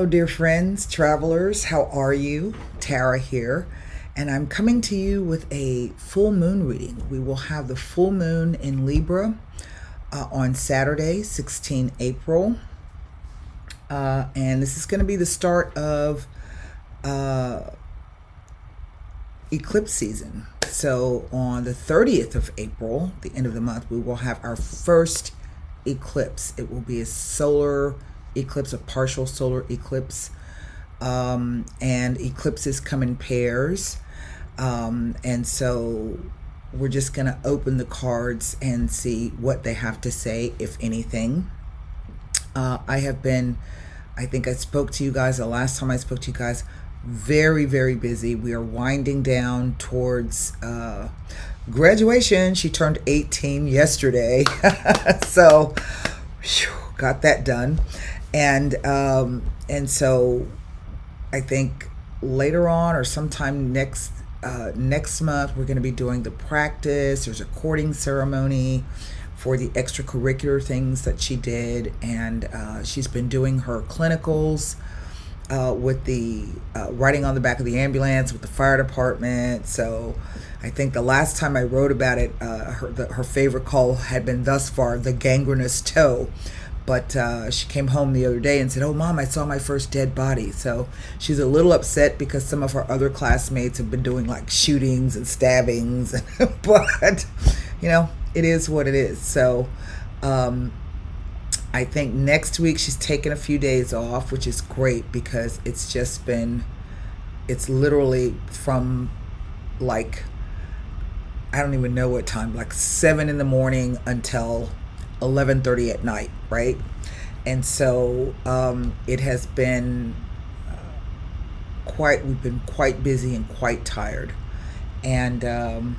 Hello, dear friends, travelers. How are you? Tara here, and I'm coming to you with a full moon reading. We will have the full moon in Libra on Saturday, 16 April, and this is going to be the start of eclipse season. So on the 30th of April, the end of the month, we will have our first eclipse. It will be a solar eclipse, a partial solar eclipse, and eclipses come in pairs, and so we're just going to open the cards and see what they have to say, if anything. I think I spoke to you guys the last time I spoke to you guys, very, very busy. We are winding down towards graduation. She turned 18 yesterday. So whew, got that done. And so I think later on or sometime next month, we're going to be doing the practice. There's a courting ceremony for the extracurricular things that she did, and she's been doing her clinicals with the riding on the back of the ambulance with the fire department. So I think the last time I wrote about it, her favorite call had been thus far the gangrenous toe. But she came home the other day and said, "Oh, Mom, I saw my first dead body." So she's a little upset because some of her other classmates have been doing like shootings and stabbings. But, you know, it is what it is. So I think next week she's taking a few days off, which is great because it's literally from like, I don't even know what time, like 7 in the morning until 11:30 at night, right? And so it has been we've been quite busy and quite tired. And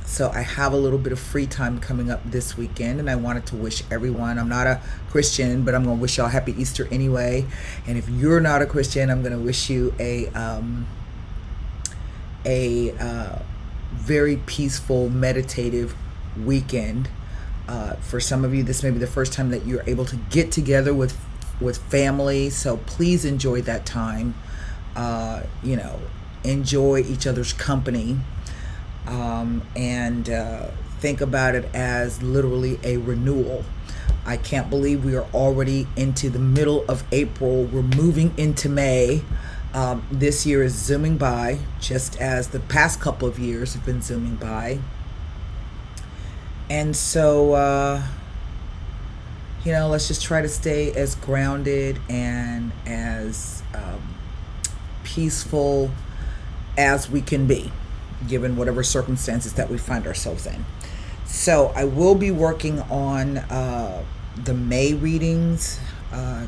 so I have a little bit of free time coming up this weekend, and I wanted to wish everyone, I'm not a Christian, but I'm going to wish y'all happy Easter anyway. And if you're not a Christian, I'm going to wish you a very peaceful, meditative weekend. For some of you, this may be the first time that you're able to get together with family, so please enjoy that time. Enjoy each other's company, and think about it as literally a renewal. I can't believe we are already into the middle of April. We're moving into May. This year is zooming by, just as the past couple of years have been zooming by. And so, let's just try to stay as grounded and as peaceful as we can be, given whatever circumstances that we find ourselves in. So I will be working on the May readings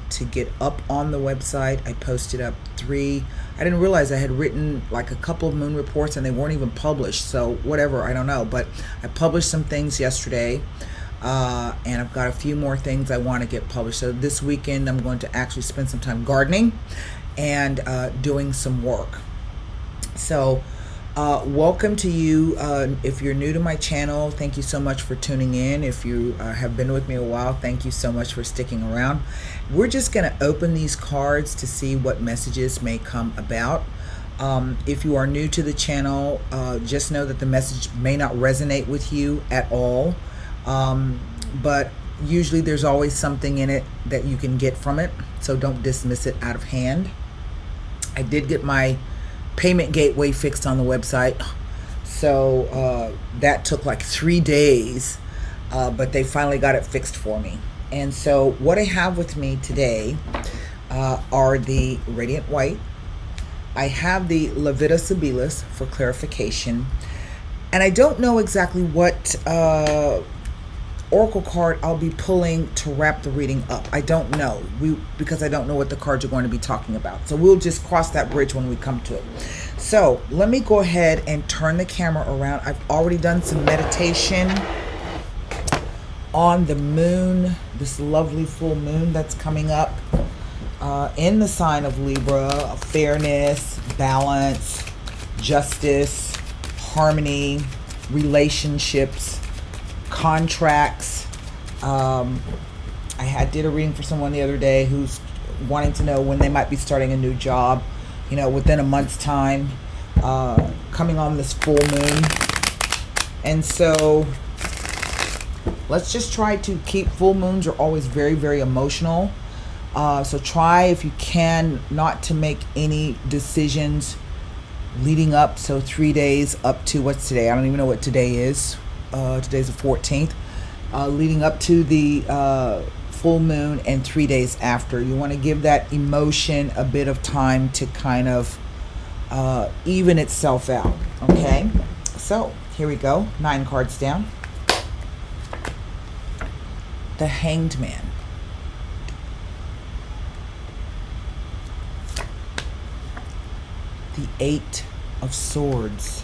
to get up on the website. I posted up 3. I didn't realize I had written like a couple of moon reports and they weren't even published. So whatever, I don't know. But I published some things yesterday, and I've got a few more things I want to get published. So this weekend I'm going to actually spend some time gardening and doing some work. So welcome to you. If you're new to my channel, thank you so much for tuning in. If you have been with me a while, thank you so much for sticking around. We're just going to open these cards to see what messages may come about. If you are new to the channel, just know that the message may not resonate with you at all, but usually there's always something in it that you can get from it, so don't dismiss it out of hand. I did get my payment gateway fixed on the website, so that took like 3 days, but they finally got it fixed for me. And so what I have with me today are the Radiant White. I have the Levita Sibyllis for clarification, and I don't know exactly what oracle card I'll be pulling to wrap the reading up. I don't know, because I don't know what the cards are going to be talking about. So we'll just cross that bridge when we come to it. So let me go ahead and turn the camera around. I've already done some meditation on the moon, this lovely full moon that's coming up in the sign of Libra. Fairness, balance, justice, harmony, relationships, contracts. I did a reading for someone the other day who's wanting to know when they might be starting a new job, within a month's time, coming on this full moon. And so let's just try to keep, full moons are always very, very emotional. So try, if you can, not to make any decisions leading up. So 3 days up to, what's today? I don't even know what today is. Today's the 14th. Leading up to the full moon and 3 days after. You want to give that emotion a bit of time to kind of even itself out. Okay? So here we go. 9 cards down. The Hanged Man. The 8 of Swords.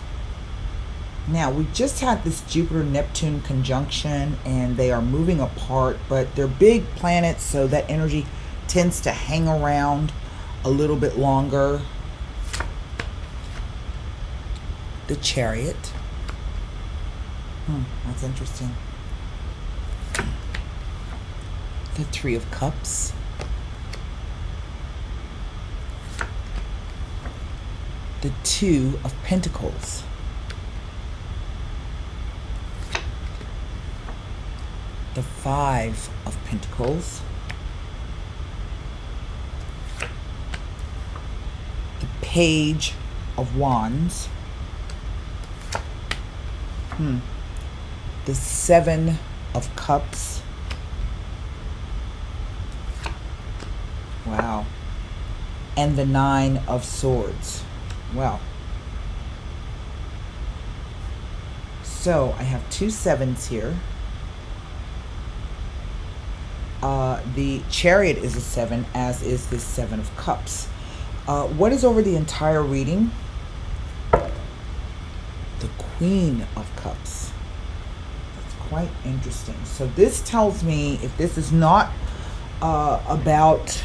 Now, we just had this Jupiter-Neptune conjunction, and they are moving apart, but they're big planets, so that energy tends to hang around a little bit longer. The Chariot. That's interesting. The 3 of Cups. The 2 of Pentacles. The 5 of Pentacles. The Page of Wands. The 7 of Cups. Wow. And the 9 of Swords. Wow. So I have 2 7s here. The Chariot is a 7, as is this 7 of Cups. What is over the entire reading? The Queen of Cups. That's quite interesting. So this tells me, if this is not about,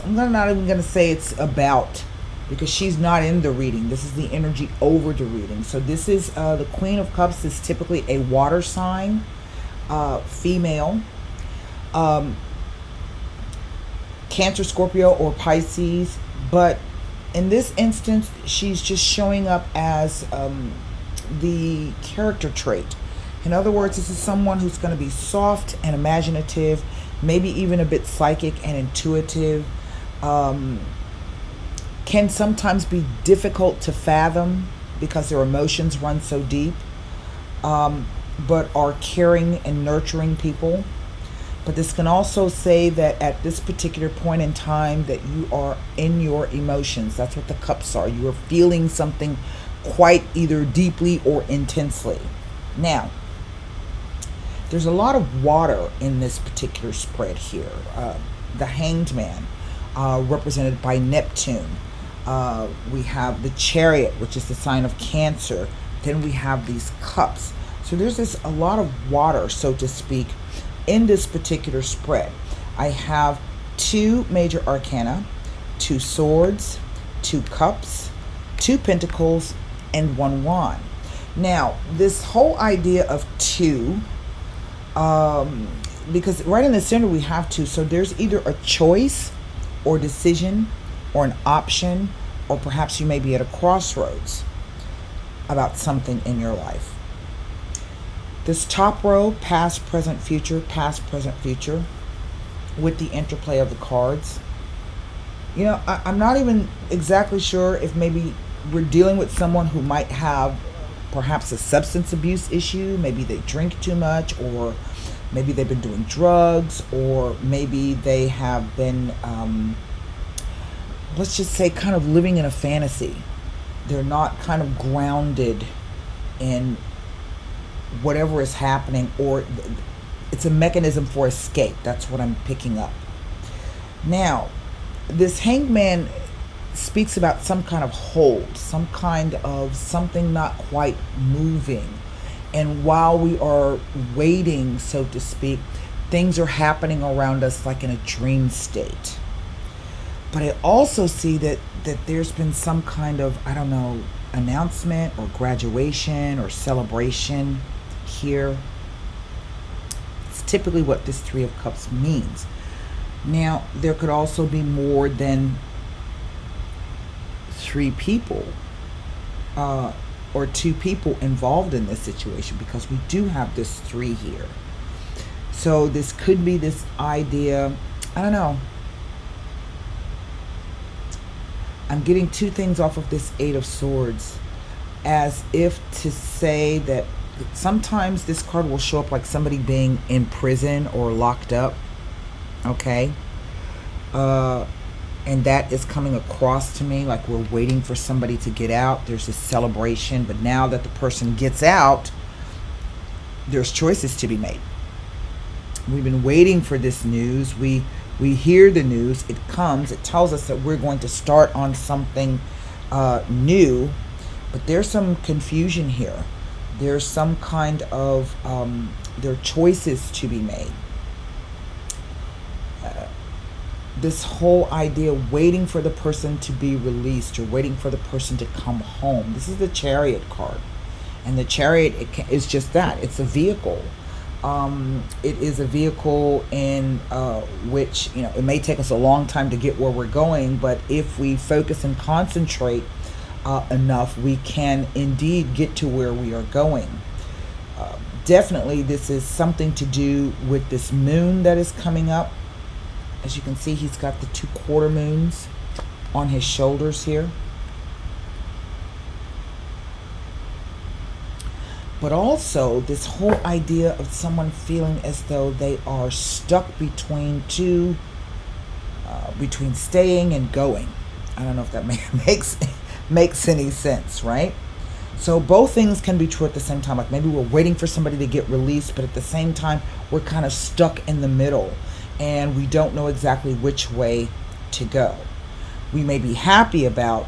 I'm not even going to say it's about, because she's not in the reading. This is the energy over the reading. So this is the Queen of Cups is typically a water sign, female, Cancer, Scorpio, or Pisces. But in this instance, she's just showing up as the character trait. In other words, this is someone who's going to be soft and imaginative, maybe even a bit psychic and intuitive. Can sometimes be difficult to fathom because their emotions run so deep, but are caring and nurturing people. But this can also say that at this particular point in time that you are in your emotions. That's what the cups are. You are feeling something quite either deeply or intensely. Now, there's a lot of water in this particular spread here. The Hanged Man, represented by Neptune. We have the Chariot, which is the sign of Cancer. Then we have these cups. So there's a lot of water, so to speak, in this particular spread. I have 2 major arcana, 2 swords, 2 cups, 2 pentacles, and 1 wand. Now, this whole idea of 2, because right in the center we have 2, so there's either a choice or decision or an option, or perhaps you may be at a crossroads about something in your life. This top row, past, present, future, with the interplay of the cards. I'm not even exactly sure if maybe we're dealing with someone who might have perhaps a substance abuse issue. Maybe they drink too much, or maybe they've been doing drugs, or maybe they have been, let's just say, kind of living in a fantasy. They're not kind of grounded in whatever is happening, or it's a mechanism for escape. That's what I'm picking up. Now, this Hanged Man speaks about some kind of hold, some kind of something not quite moving. And while we are waiting, so to speak, things are happening around us like in a dream state. But I also see that there's been some kind of, announcement or graduation or celebration here. It's typically what this 3 of Cups means. Now, there could also be more than 3 people or 2 people involved in this situation, because we do have this 3 here. So this could be this idea, I don't know. I'm getting 2 things off of this 8 of Swords, as if to say that sometimes this card will show up like somebody being in prison or locked up. Okay. And that is coming across to me like we're waiting for somebody to get out. There's this celebration, but now that the person gets out, there's choices to be made. We've been waiting for this news. We hear the news. It comes. It tells us that we're going to start on something new, but there's some confusion here. There's some kind of there are choices to be made. This whole idea of waiting for the person to be released or waiting for the person to come home. This is the Chariot card. And the Chariot is just that. It's a vehicle. It is a vehicle in which, it may take us a long time to get where we're going, but if we focus and concentrate enough, we can indeed get to where we are going. Definitely, this is something to do with this moon that is coming up. As you can see, he's got the 2 quarter moons on his shoulders here. But also this whole idea of someone feeling as though they are stuck between between staying and going. I don't know if that makes any sense, right? So both things can be true at the same time. Like maybe we're waiting for somebody to get released, but at the same time, we're kind of stuck in the middle and we don't know exactly which way to go. We may be happy about,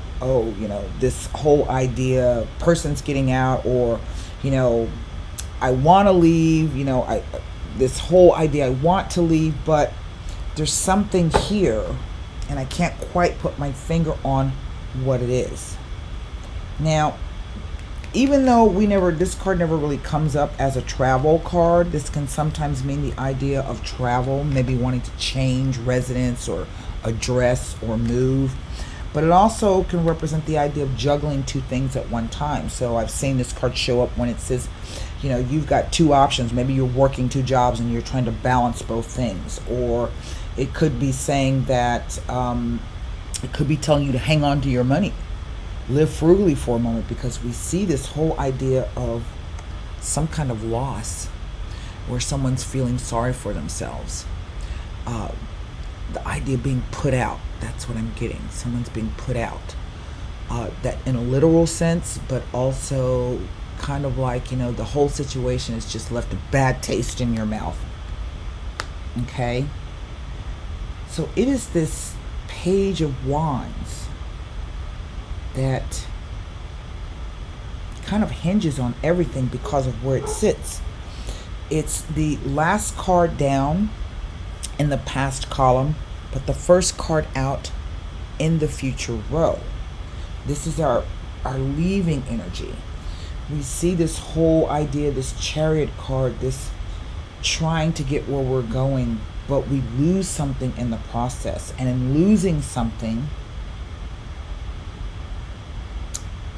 this whole idea, person's getting out, or, I want to leave, this whole idea, I want to leave, but there's something here and I can't quite put my finger on what it is. Now, even though this card never really comes up as a travel card, this can sometimes mean the idea of travel, maybe wanting to change residence or address or move. But it also can represent the idea of juggling 2 things at one time. So I've seen this card show up when it says, you've got 2 options. Maybe you're working 2 jobs and you're trying to balance both things. Or it could be saying that, it could be telling you to hang on to your money. Live frugally for a moment, because we see this whole idea of some kind of loss where someone's feeling sorry for themselves. The idea of being put out, that's what I'm getting. Someone's being put out. That in a literal sense, but also kind of like, the whole situation has just left a bad taste in your mouth. Okay? So it is this Page of Wands that kind of hinges on everything because of where it sits. It's the last card down in the past column, but the first card out in the future row. This is our leaving energy. We see this whole idea, this Chariot card, this trying to get where we're going, but we lose something in the process. And in losing something,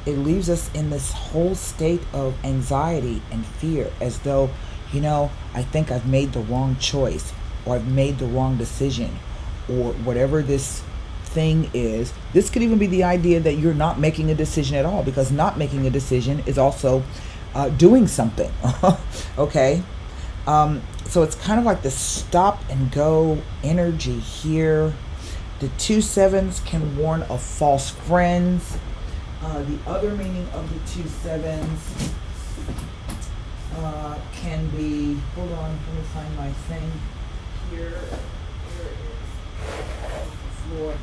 it leaves us in this whole state of anxiety and fear, as though, I think I've made the wrong choice, or I've made the wrong decision, or whatever this thing is. This could even be the idea that you're not making a decision at all, because not making a decision is also doing something. Okay? So it's kind of like the stop and go energy here. The 2 7s can warn of false friends. The other meaning of the 2 7s can be, hold on, let me find my thing here. Here it is. On the floor.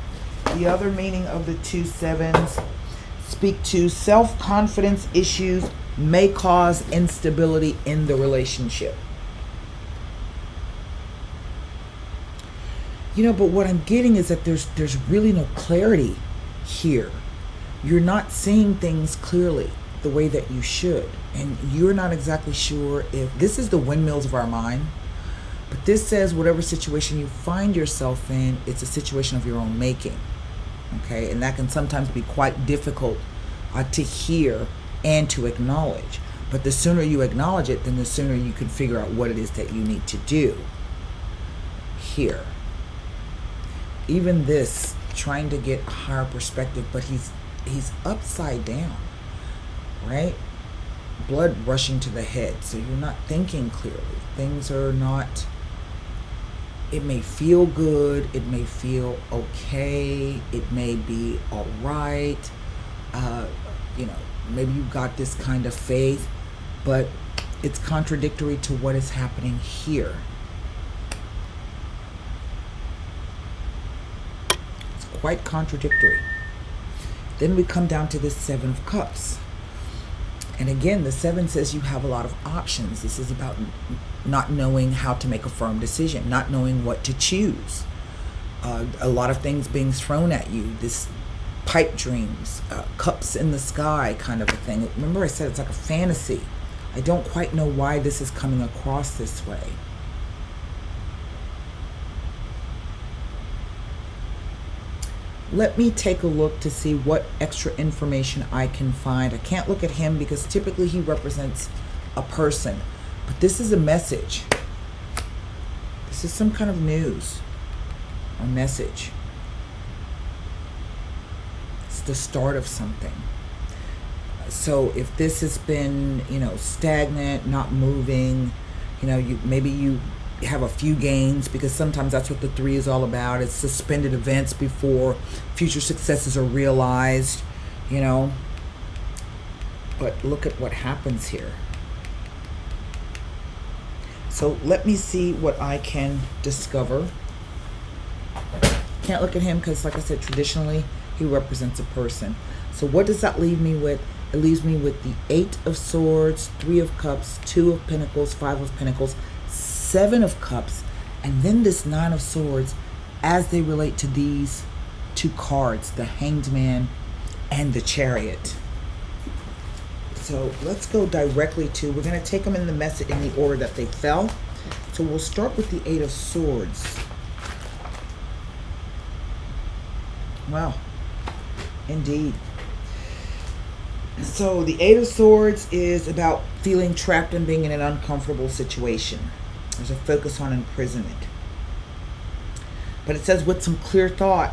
The other meaning of the 2 7s speak to self-confidence issues may cause instability in the relationship. But what I'm getting is that there's really no clarity here. You're not seeing things clearly the way that you should. And you're not exactly sure if this is the windmills of our mind. But this says whatever situation you find yourself in, it's a situation of your own making. Okay, and that can sometimes be quite difficult to hear and to acknowledge. But the sooner you acknowledge it, then the sooner you can figure out what it is that you need to do. Here, even this, trying to get a higher perspective, but he's upside down, right? Blood rushing to the head, so you're not thinking clearly. Things are not, it may feel good, it may feel okay, it may be all right, maybe you got this kind of faith, but it's contradictory to what is happening here. It's quite contradictory. Then we come down to this Seven of Cups. And again, the Seven says you have a lot of options. This is about not knowing how to make a firm decision, not knowing what to choose. A lot of things being thrown at you. This pipe dreams, cups in the sky kind of a thing. Remember I said it's like a fantasy. I don't quite know why this is coming across this way. Let me take a look to see what extra information I can find. I can't look at him because typically he represents a person. But this is a message. This is some kind of news or message. It's the start of something. So if this has been, stagnant, not moving, maybe you have a few gains, because sometimes that's what the 3 is all about. It's suspended events before future successes are realized, But look at what happens here. So let me see what I can discover. Can't look at him because, like I said, traditionally he represents a person. So what does that leave me with? It leaves me with the 8 of Swords, 3 of Cups, 2 of Pentacles, 5 of Pentacles, 7 of Cups, and then this 9 of Swords as they relate to these 2 cards, the Hanged Man and the Chariot. So let's go directly to, we're going to take them in the order that they fell. So we'll start with the 8 of Swords. Wow, indeed. So the 8 of Swords is about feeling trapped and being in an uncomfortable situation. There's a focus on imprisonment. But it says with some clear thought,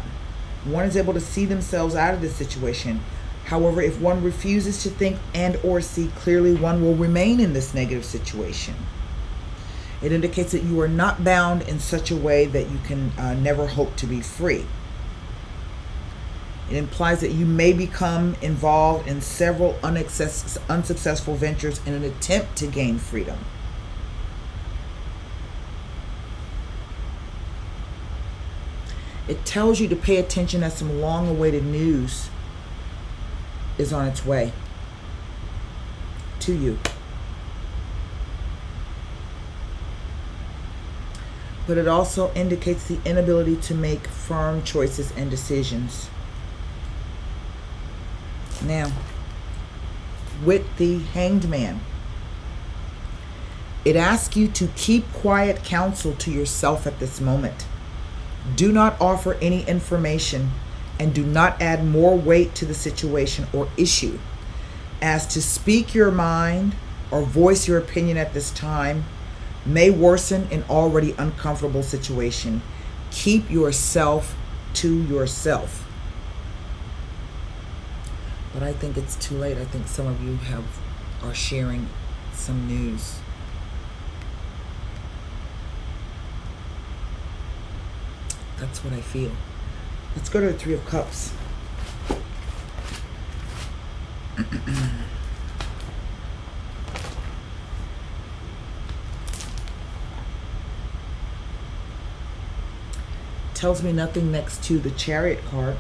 one is able to see themselves out of this situation. However, if one refuses to think and or see clearly, one will remain in this negative situation. It indicates that you are not bound in such a way that you can never hope to be free. It implies that you may become involved in several unsuccessful ventures in an attempt to gain freedom. It tells you to pay attention as some long-awaited news is on its way to you. But it also indicates the inability to make firm choices and decisions. Now, with the Hanged Man, it asks you to keep quiet counsel to yourself at this moment. Do not offer any information and do not add more weight to the situation or issue, as to speak your mind or voice your opinion at this time may worsen an already uncomfortable situation. Keep yourself to yourself. But I think it's too late. I think some of you are sharing some news. That's what I feel. Let's go to the 3 of Cups. Tells me nothing next to the Chariot card.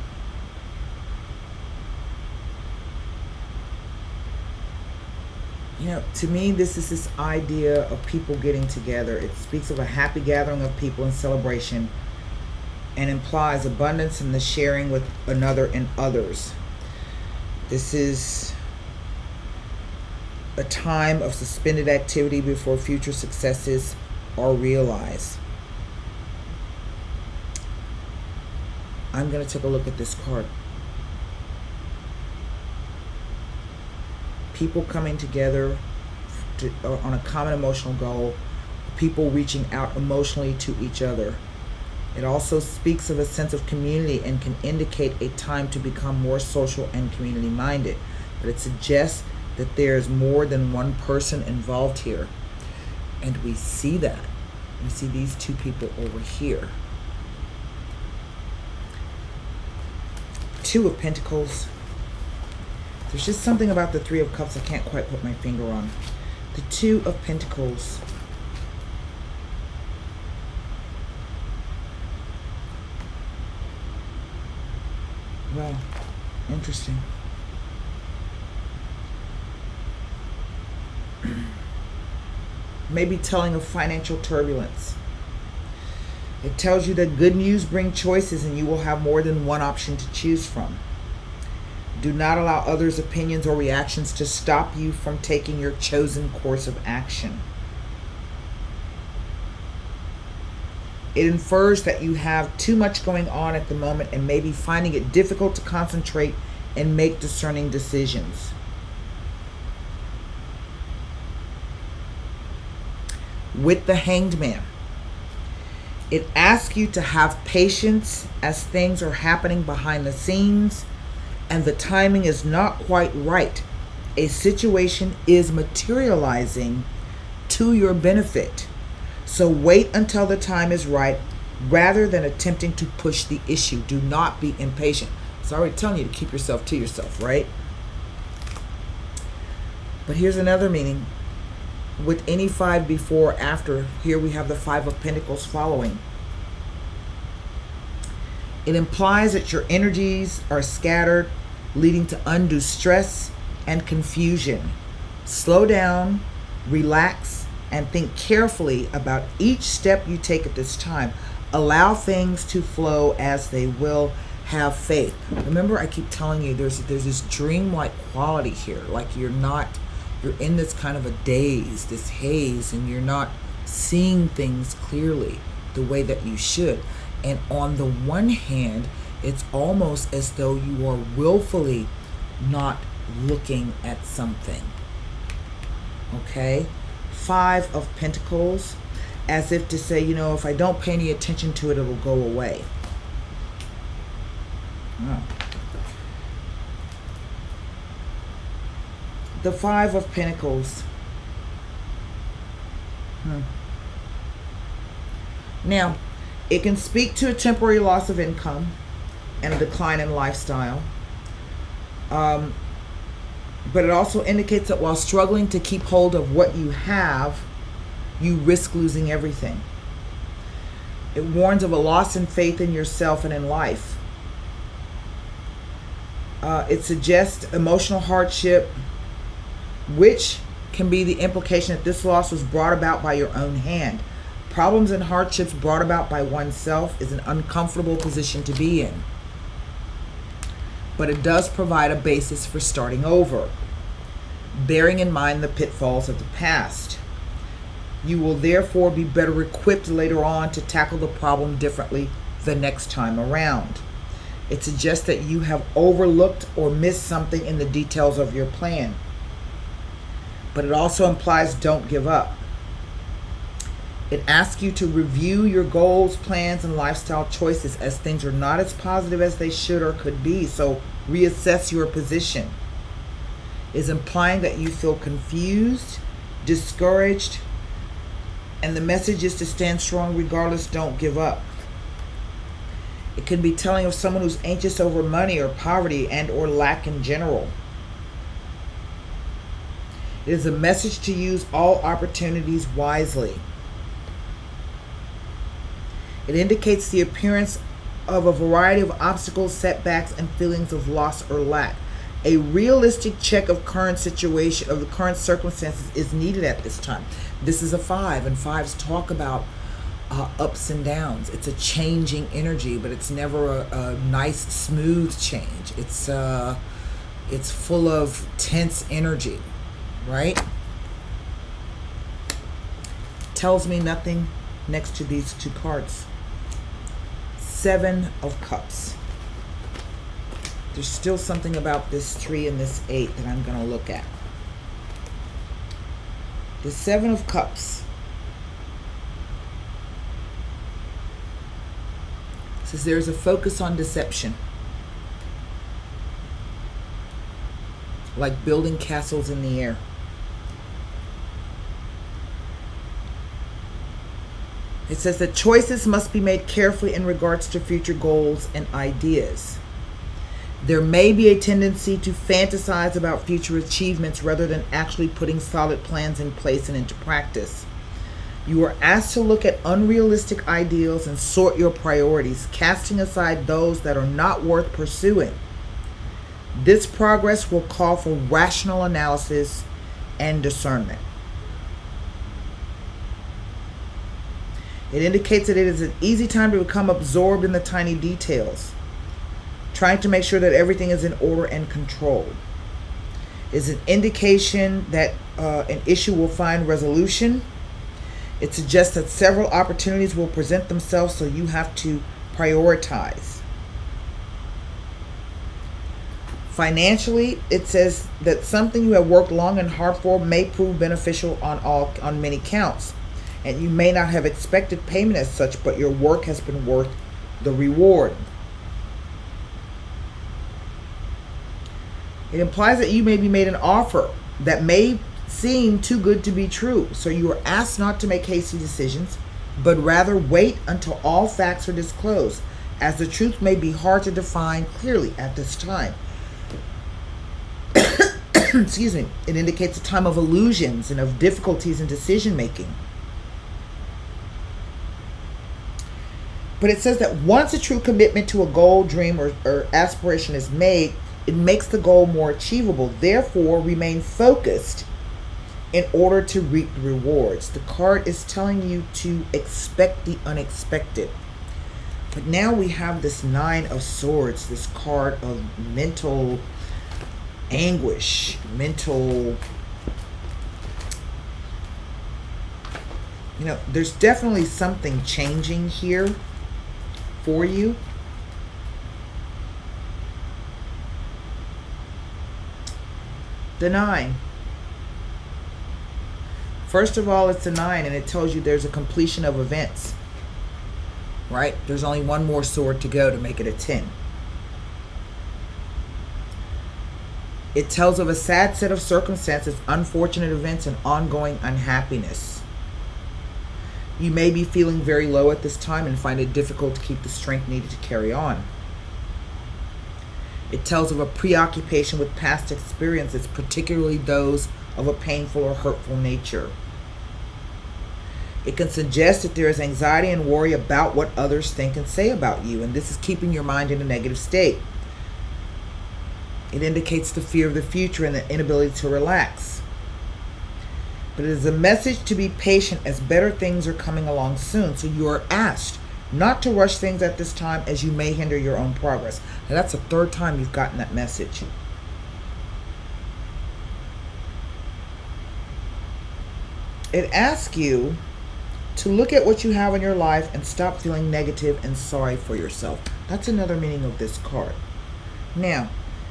To me, this is this idea of people getting together. It speaks of a happy gathering of people in celebration and implies abundance in the sharing with another and others. This is a time of suspended activity before future successes or realize. I'm going to take a look at this card. People coming together on a common emotional goal. People reaching out emotionally to each other. It also speaks of a sense of community and can indicate a time to become more social and community minded. But it suggests that there's more than one person involved here. And we see that. We see these two people over here. Two of Pentacles. There's just something about the Three of Cups I can't quite put my finger on. The Two of Pentacles. Well, interesting. Maybe telling of financial turbulence. It tells you that good news bring choices and you will have more than one option to choose from. Do not allow others' opinions or reactions to stop you from taking your chosen course of action. It infers that you have too much going on at the moment and may be finding it difficult to concentrate and make discerning decisions. With the Hanged Man, it asks you to have patience as things are happening behind the scenes and the timing is not quite right. A situation is materializing to your benefit. So wait until the time is right rather than attempting to push the issue. Do not be impatient. It's already telling you to keep yourself to yourself, right? But here's another meaning. With any five before or after, here we have the Five of Pentacles following. It implies that your energies are scattered, leading to undue stress and confusion. Slow down, relax, and think carefully about each step you take at this time. Allow things to flow as they will. Have faith. Remember, I keep telling you there's this dreamlike quality here. Like you're in this kind of a daze, this haze, and you're not seeing things clearly the way that you should. And on the one hand, it's almost as though you are willfully not looking at something. Okay? Five of Pentacles, as if to say, if I don't pay any attention to it, it'll go away. Oh. The Five of Pentacles. Now, it can speak to a temporary loss of income and a decline in lifestyle. But it also indicates that while struggling to keep hold of what you have, you risk losing everything. It warns of a loss in faith in yourself and in life. It suggests emotional hardship, which can be the implication that this loss was brought about by your own hand. Problems and hardships brought about by oneself is an uncomfortable position to be in. But it does provide a basis for starting over, bearing in mind the pitfalls of the past. You will therefore be better equipped later on to tackle the problem differently the next time around. It suggests that you have overlooked or missed something in the details of your plan. But it also implies don't give up. It asks you to review your goals, plans, and lifestyle choices as things are not as positive as they should or could be. So reassess your position. It is implying that you feel confused, discouraged, and the message is to stand strong regardless, don't give up. It can be telling of someone who's anxious over money or poverty and or lack in general. It is a message to use all opportunities wisely. It indicates the appearance of a variety of obstacles, setbacks, and feelings of loss or lack. A realistic check of current situation, of the current circumstances, is needed at this time. This is a five, and fives talk about ups and downs. It's a changing energy, but it's never a nice, smooth change. It's full of tense energy, right? tells me nothing next to these two cards. 7 of Cups. There's still something about this 3 and this 8 that I'm going to look at. The 7 of Cups says there's a focus on deception. Like building castles in the air. It says that choices must be made carefully in regards to future goals and ideas. There may be a tendency to fantasize about future achievements rather than actually putting solid plans in place and into practice. You are asked to look at unrealistic ideals and sort your priorities, casting aside those that are not worth pursuing. This progress will call for rational analysis and discernment. It indicates that it is an easy time to become absorbed in the tiny details, trying to make sure that everything is in order and controlled. It's an indication that an issue will find resolution. It suggests that several opportunities will present themselves, so you have to prioritize. Financially, it says that something you have worked long and hard for may prove beneficial on many counts. And you may not have expected payment as such, but your work has been worth the reward. It implies that you may be made an offer that may seem too good to be true. So you are asked not to make hasty decisions, but rather wait until all facts are disclosed, as the truth may be hard to define clearly at this time. Excuse me. It indicates a time of illusions and of difficulties in decision making. But it says that once a true commitment to a goal, dream, or aspiration is made, it makes the goal more achievable. Therefore, remain focused in order to reap the rewards. The card is telling you to expect the unexpected. But now we have this 9 of Swords, this card of mental anguish, mental, there's definitely something changing here for you. The 9. First of all, it's a 9, and it tells you there's a completion of events. Right? There's only one more sword to go to make it a 10. It tells of a sad set of circumstances, unfortunate events, and ongoing unhappiness. You may be feeling very low at this time and find it difficult to keep the strength needed to carry on. It tells of a preoccupation with past experiences, particularly those of a painful or hurtful nature. It can suggest that there is anxiety and worry about what others think and say about you, and this is keeping your mind in a negative state. It indicates the fear of the future and the inability to relax. But it is a message to be patient, as better things are coming along soon. So you are asked not to rush things at this time, as you may hinder your own progress. Now that's the 3rd time you've gotten that message. It asks you to look at what you have in your life and stop feeling negative and sorry for yourself. That's another meaning of this card. Now,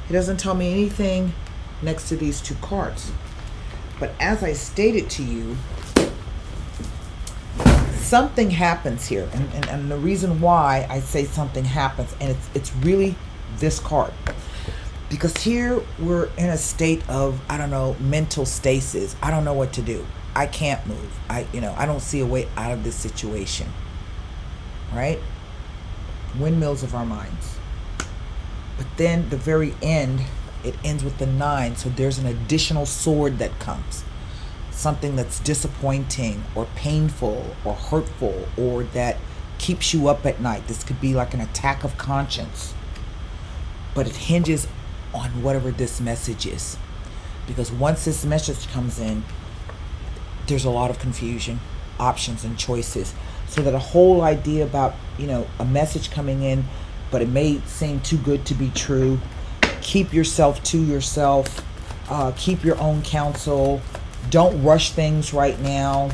it doesn't tell me anything next to these 2 cards. But as I stated to you, something happens here. And the reason why I say something happens, and it's really this card. Because here we're in a state of, mental stasis. I don't know what to do. I can't move. I don't see a way out of this situation. Right? Windmills of our minds. But then the very end, it ends with the 9. So there's an additional sword that comes. Something that's disappointing or painful or hurtful, or that keeps you up at night. This could be like an attack of conscience. But it hinges on whatever this message is. Because once this message comes in, there's a lot of confusion, options, and choices. So that a whole idea about, a message coming in, but it may seem too good to be true. Keep yourself to yourself. Keep your own counsel. Don't rush things right now.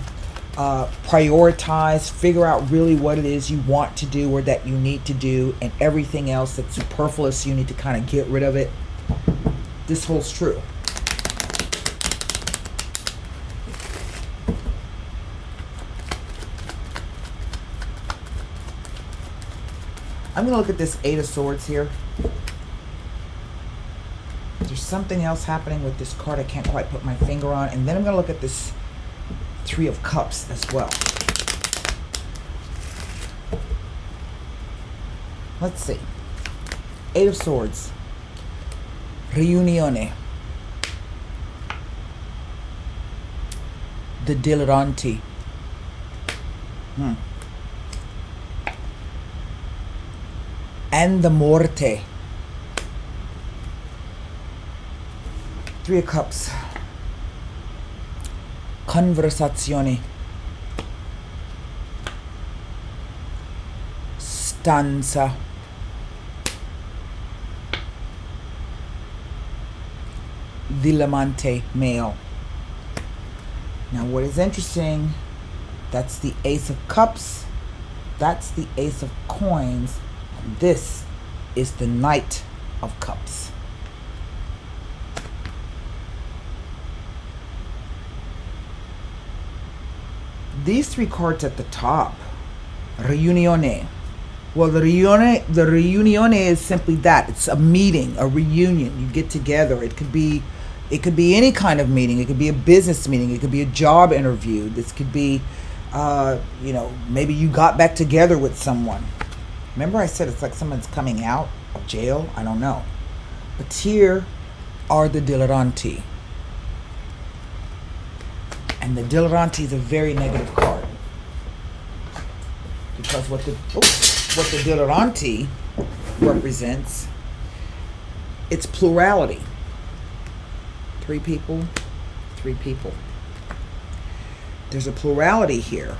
prioritize, figure out really what it is you want to do or that you need to do, and everything else that's superfluous, you need to kind of get rid of it. This holds true. I'm going to look at this Eight of Swords here. There's something else happening with this card I can't quite put my finger on. And then I'm going to look at this Three of Cups as well. Let's see. Eight of Swords. Riunione. The Dilettante. And the Morte. Three of Cups. Conversazione. Stanza. Villamante male. Now what is interesting, that's the Ace of Cups, that's the Ace of Coins, and this is the Knight of Cups. These three cards at the top, Riunione. Well, the reunione is simply that. It's a meeting, a reunion. You get together. It could be any kind of meeting. It could be a business meeting. It could be a job interview. This could be, maybe you got back together with someone. Remember I said it's like someone's coming out of jail? I don't know. But here are the dilettanti. And the dilettanti is a very negative card. Because what the dilettante represents, it's plurality. Three people. There's a plurality here.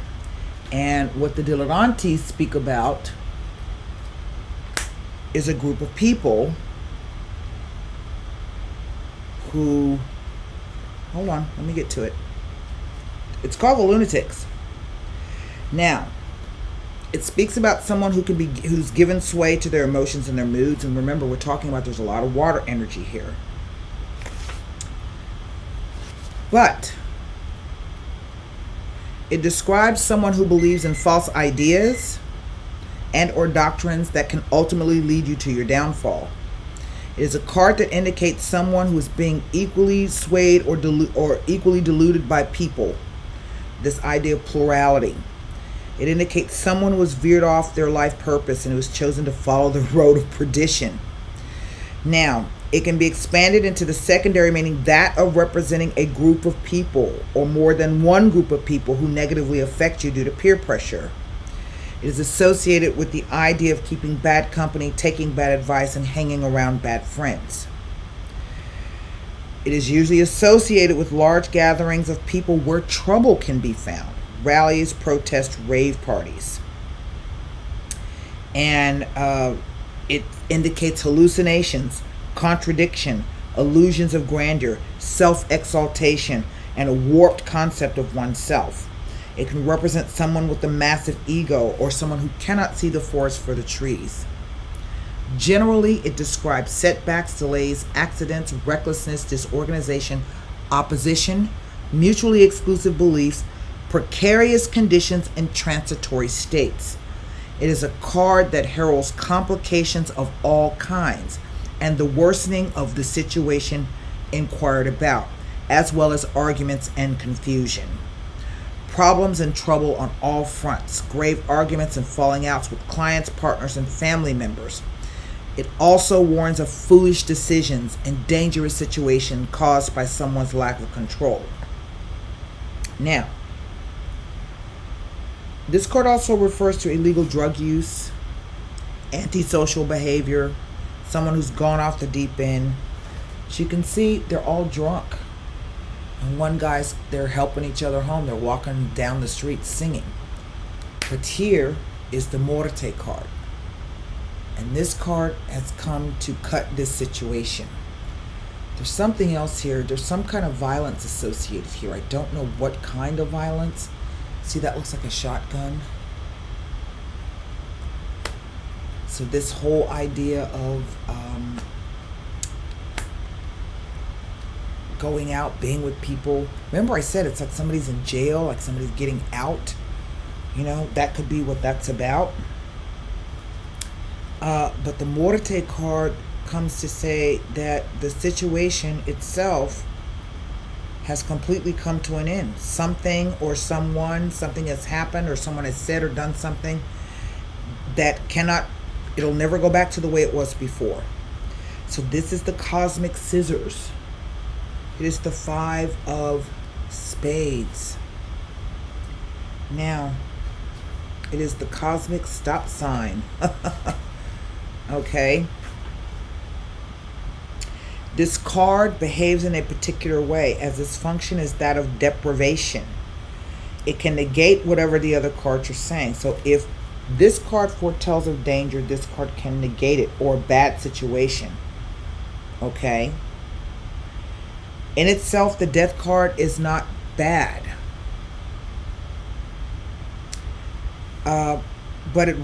And what the dilettanti speak about is a group of people who, hold on, let me get to it. It's called the lunatics. Now, it speaks about someone who's given sway to their emotions and their moods. And remember, we're talking about there's a lot of water energy here. But it describes someone who believes in false ideas and or doctrines that can ultimately lead you to your downfall. It is a card that indicates someone who is being equally swayed or equally deluded by people. This idea of plurality. It indicates someone who has veered off their life purpose and who has chosen to follow the road of perdition. Now, it can be expanded into the secondary meaning that of representing a group of people or more than one group of people who negatively affect you due to peer pressure. It is associated with the idea of keeping bad company, taking bad advice, and hanging around bad friends. It is usually associated with large gatherings of people where trouble can be found. Rallies, protests, rave parties. And it indicates hallucinations, contradiction, illusions of grandeur, self-exaltation, and a warped concept of oneself. It can represent someone with a massive ego or someone who cannot see the forest for the trees. Generally, it describes setbacks, delays, accidents, recklessness, disorganization, opposition, mutually exclusive beliefs, precarious conditions, and transitory states. It is a card that heralds complications of all kinds and the worsening of the situation inquired about, as well as arguments and confusion. Problems and trouble on all fronts, grave arguments and falling outs with clients, partners, and family members. It also warns of foolish decisions and dangerous situations caused by someone's lack of control. Now, this card also refers to illegal drug use, antisocial behavior, someone who's gone off the deep end. As you can see, they're all drunk. And one guy's, they're helping each other home. They're walking down the street singing. But here is the Morte card. And this card has come to cut this situation. There's something else here. There's some kind of violence associated here. I don't know what kind of violence. See, that looks like a shotgun. So this whole idea of going out, being with people. Remember I said it's like somebody's in jail, like somebody's getting out. You know, that could be what that's about. But the Morte card comes to say that the situation itself has completely come to an end. Something or someone, something has happened, or someone has said or done something that it'll never go back to the way it was before. So this is the cosmic scissors. It is the 5 of spades. Now, it is the cosmic stop sign. Okay. This card behaves in a particular way, as its function is that of deprivation. It can negate whatever the other cards are saying. So if this card foretells of danger, this card can negate it, or a bad situation. Okay? In itself, the death card is not bad. But it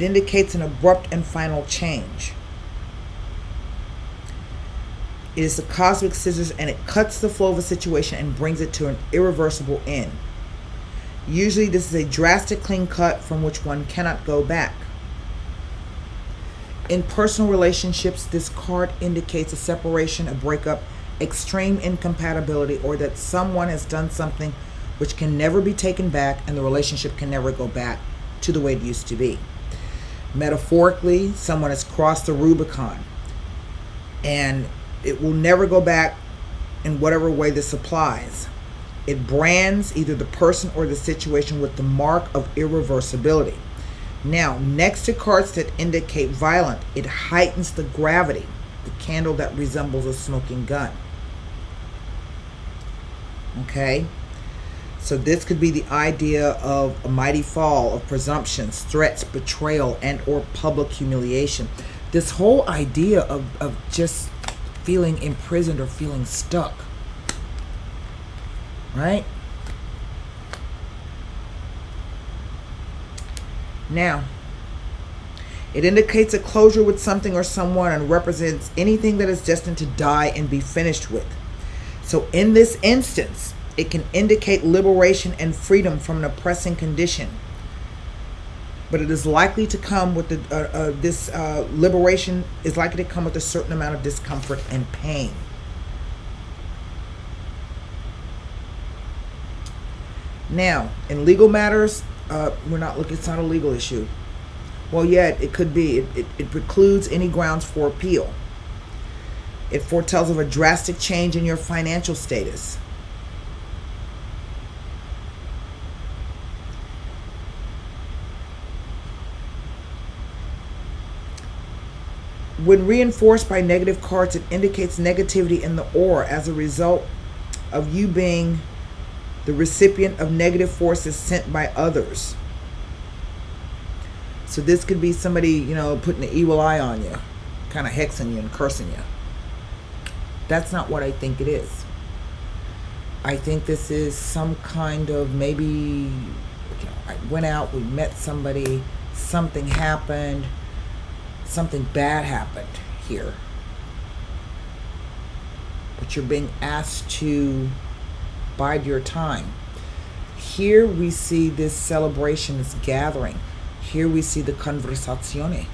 indicates an abrupt and final change. It is the cosmic scissors, and it cuts the flow of a situation and brings it to an irreversible end. Usually this is a drastic clean cut from which one cannot go back. In personal relationships, this card indicates a separation, a breakup, extreme incompatibility, or that someone has done something which can never be taken back, and the relationship can never go back to the way it used to be. Metaphorically, someone has crossed the Rubicon, and it will never go back in whatever way this applies. It brands either the person or the situation with the mark of irreversibility. Now, next to cards that indicate violent, it heightens the gravity, the candle that resembles a smoking gun. Okay? So this could be the idea of a mighty fall, of presumptions, threats, betrayal, and or public humiliation. This whole idea of just feeling imprisoned or feeling stuck. Right? Now, it indicates a closure with something or someone and represents anything that is destined to die and be finished with. So in this instance, it can indicate liberation and freedom from an oppressing condition. But it is likely to come with this liberation is likely to come with a certain amount of discomfort and pain. Now, in legal matters, it's not a legal issue. Well, yeah, it could be. It precludes any grounds for appeal. It foretells of a drastic change in your financial status. When reinforced by negative cards, it indicates negativity in the aura as a result of you being the recipient of negative forces sent by others. So this could be somebody, putting an evil eye on you, kind of hexing you and cursing you. That's not what I think it is. I think this is some kind of maybe, I went out, we met somebody, something happened, something bad happened here. But you're being asked to bide your time. Here we see this celebration, this gathering. Here we see the conversazione,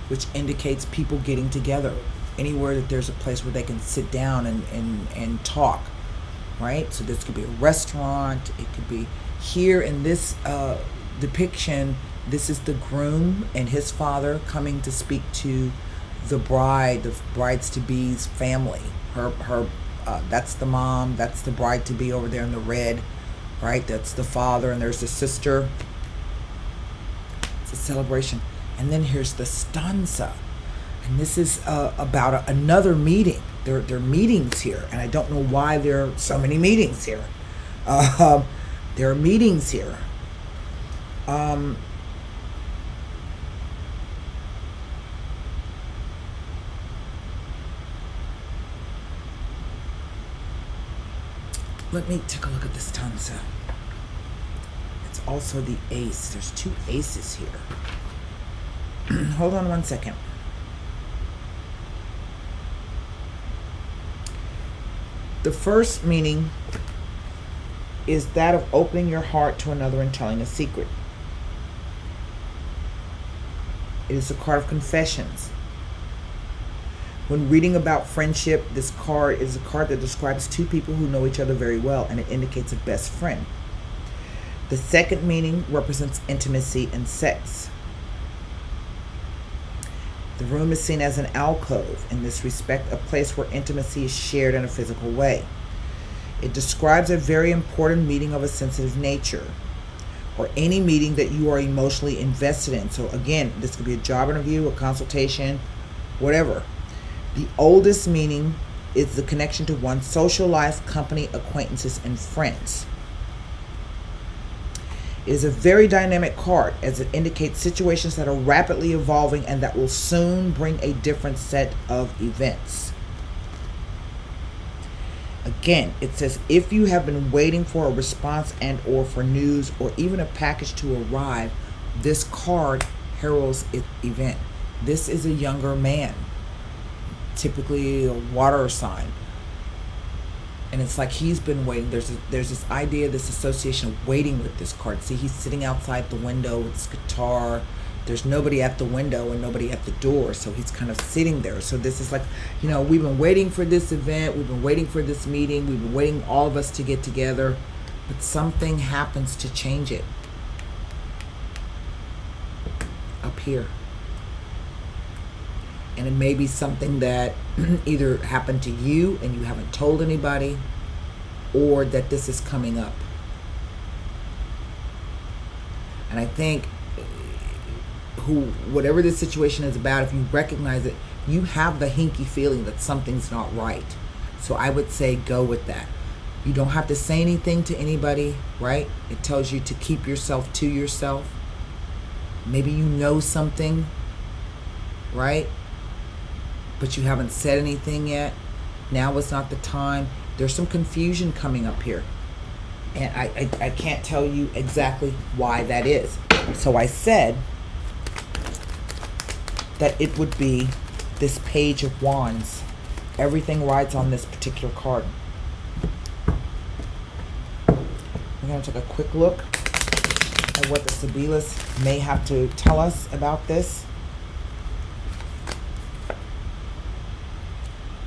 which indicates people getting together. Anywhere that there's a place where they can sit down and talk, right? So this could be a restaurant. It could be here in this depiction. This is the groom and his father coming to speak to the bride, the bride's-to-be's family. Her that's the mom, that's the bride-to-be over there in the red, right? That's the father, and there's the sister. It's a celebration. And then here's the stanza. And this is about another meeting. There are meetings here, and I don't know why there are so many meetings here. There are meetings here. Let me take a look at this tonsa. It's also the ace. There's 2 aces here. Hold on one second. The first meaning is that of opening your heart to another and telling a secret. It is a card of confessions. When reading about friendship, this card is a card that describes 2 people who know each other very well, and it indicates a best friend. The second meaning represents intimacy and sex. The room is seen as an alcove, in this respect, a place where intimacy is shared in a physical way. It describes a very important meeting of a sensitive nature, or any meeting that you are emotionally invested in. So again, this could be a job interview, a consultation, whatever. The oldest meaning is the connection to one's social life, company, acquaintances, and friends. It is a very dynamic card, as it indicates situations that are rapidly evolving and that will soon bring a different set of events. Again, it says if you have been waiting for a response and or for news or even a package to arrive, this card heralds its event. This is a younger man, typically a water sign. And it's like he's been waiting. There's this idea, this association of waiting with this card. See, he's sitting outside the window with his guitar. There's nobody at the window and nobody at the door, so he's kind of sitting there. So this is like, we've been waiting for this event. We've been waiting for this meeting. We've been waiting, all of us, to get together. But something happens to change it. Up here. And it may be something that either happened to you and you haven't told anybody, or that this is coming up. And I think whatever this situation is about, if you recognize it, you have the hinky feeling that something's not right. So I would say go with that. You don't have to say anything to anybody, right? It tells you to keep yourself to yourself. Maybe you know something, right? But you haven't said anything yet. Now is not the time. There's some confusion coming up here. And I can't tell you exactly why that is. So I said that it would be this Page of Wands. Everything rides on this particular card. We're going to take a quick look at what the Sibilas may have to tell us about this.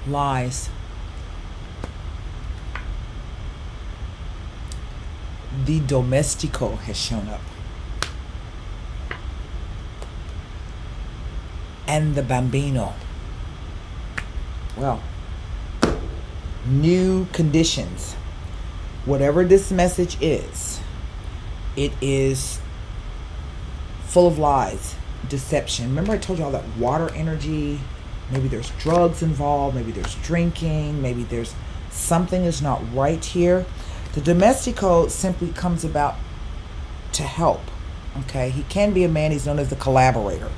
Lies. The Domestico has shown up. And the Bambino. Well, new conditions. Whatever this message is, it is full of lies, deception. Remember I told you all that water energy? Maybe there's drugs involved. Maybe there's drinking. Maybe there's something is not right here. The Domestico simply comes about to help. Okay, he can be a man. He's known as the collaborator.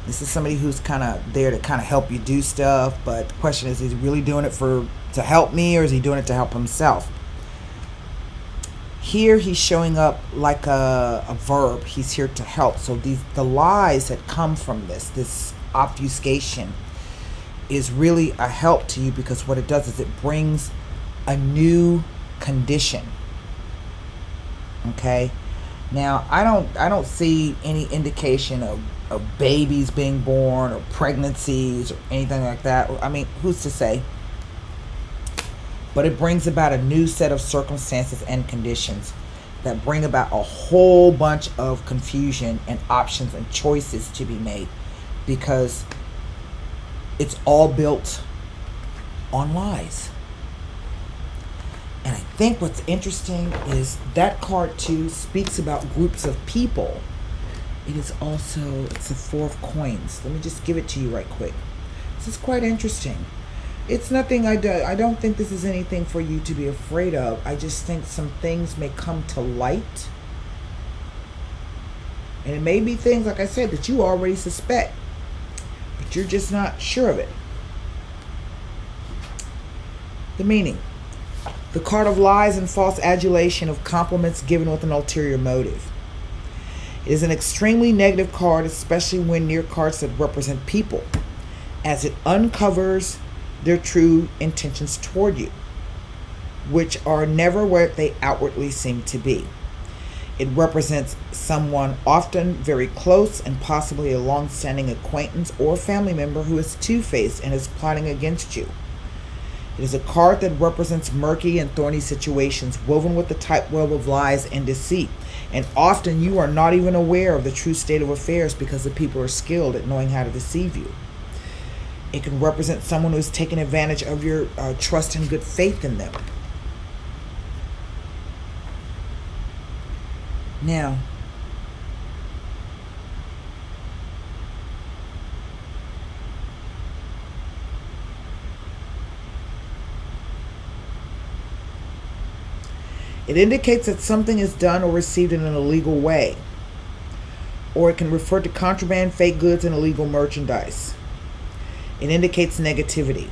This is somebody who's kind of there to kind of help you do stuff. But the question is he really doing it to help me, or is he doing it to help himself? Here he's showing up like a verb. He's here to help. So the lies that come from this obfuscation is really a help to you, because what it does is it brings a new condition. Okay, now I don't see any indication of babies being born or pregnancies or anything like that. I mean, who's to say? But it brings about a new set of circumstances and conditions that bring about a whole bunch of confusion and options and choices to be made, because it's all built on lies. And I think what's interesting is that card too speaks about groups of people. It is also, it's the Four of Coins. Let me just give it to you right quick. This is quite interesting. It's nothing, I don't think this is anything for you to be afraid of. I just think some things may come to light. And it may be things, like I said, that you already suspect, but you're just not sure of it. The meaning. The card of lies and false adulation of compliments given with an ulterior motive. It is an extremely negative card, especially when near cards that represent people, as it uncovers their true intentions toward you, which are never what they outwardly seem to be. It represents someone often very close and possibly a long-standing acquaintance or family member who is two-faced and is plotting against you. It is a card that represents murky and thorny situations woven with the tight web of lies and deceit. And often you are not even aware of the true state of affairs because the people are skilled at knowing how to deceive you. It can represent someone who is taking advantage of your trust and good faith in them. Now, it indicates that something is done or received in an illegal way, or it can refer to contraband, fake goods, and illegal merchandise. It indicates negativity.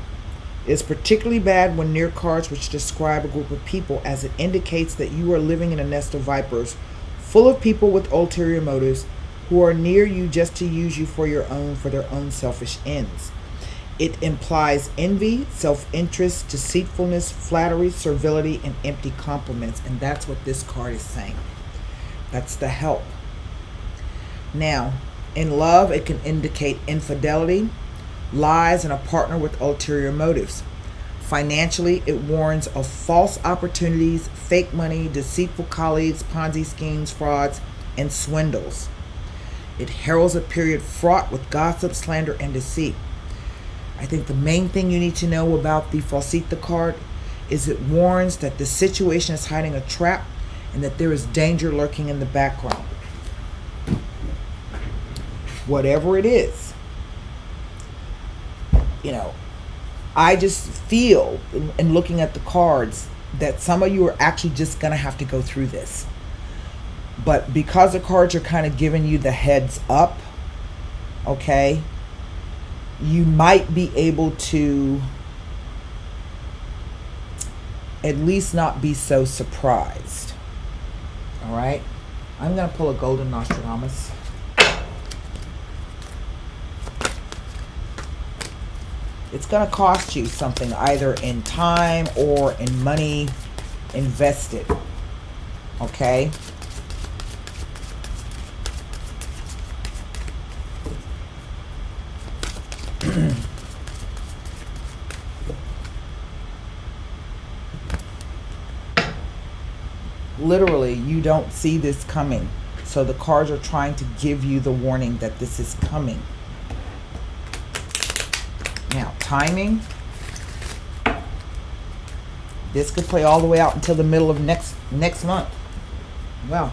It is particularly bad when near cards which describe a group of people, as it indicates that you are living in a nest of vipers full of people with ulterior motives who are near you just to use you for their own selfish ends. It implies envy, self-interest, deceitfulness, flattery, servility, and empty compliments. And that's what this card is saying. That's the help. Now, in love, it can indicate infidelity, lies, and a partner with ulterior motives. Financially, it warns of false opportunities, fake money, deceitful colleagues, Ponzi schemes, frauds, and swindles. It heralds a period fraught with gossip, slander, and deceit. I think the main thing you need to know about the falsita card is it warns that the situation is hiding a trap and that there is danger lurking in the background. Whatever it is, I just feel in looking at the cards that some of you are actually just going to have to go through this. But because the cards are kind of giving you the heads up, okay, you might be able to at least not be so surprised. All right? I'm going to pull a Golden Nostradamus. It's going to cost you something, either in time or in money invested. Okay? Literally, you don't see this coming. So the cards are trying to give you the warning that this is coming. Now, timing. This could play all the way out until the middle of next month. Well,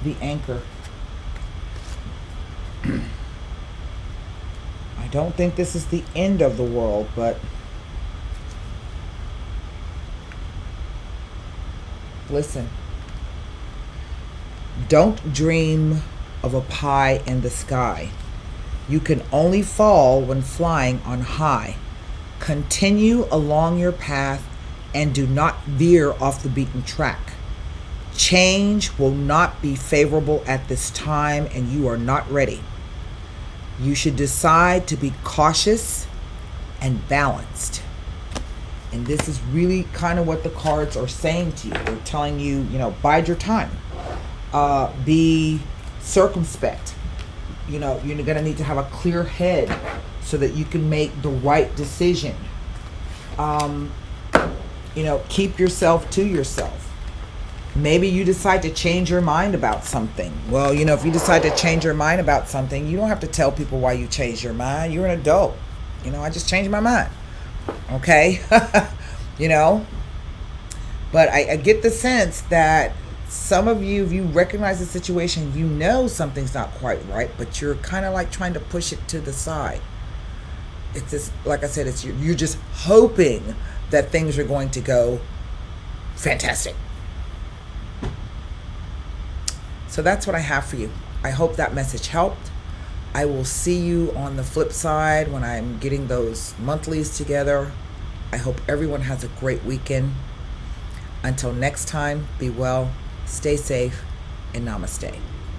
the Anchor. I don't think this is the end of the world, but listen. Don't dream of a pie in the sky. You can only fall when flying on high. Continue along your path and do not veer off the beaten track. Change will not be favorable at this time, and you are not ready. You should decide to be cautious and balanced. And this is really kind of what the cards are saying to you. They're telling you, bide your time. Be circumspect. You're going to need to have a clear head so that you can make the right decision. Keep yourself to yourself. Maybe you decide to change your mind about something. Well, if you decide to change your mind about something, you don't have to tell people why you changed your mind. You're an adult. I just changed my mind. Okay? But I get the sense that some of you, if you recognize the situation, something's not quite right, but you're kind of like trying to push it to the side. It's just, like I said, you're just hoping that things are going to go fantastic. So that's what I have for you. I hope that message helped. I will see you on the flip side when I'm getting those monthlies together. I hope everyone has a great weekend. Until next time, be well, stay safe, and namaste.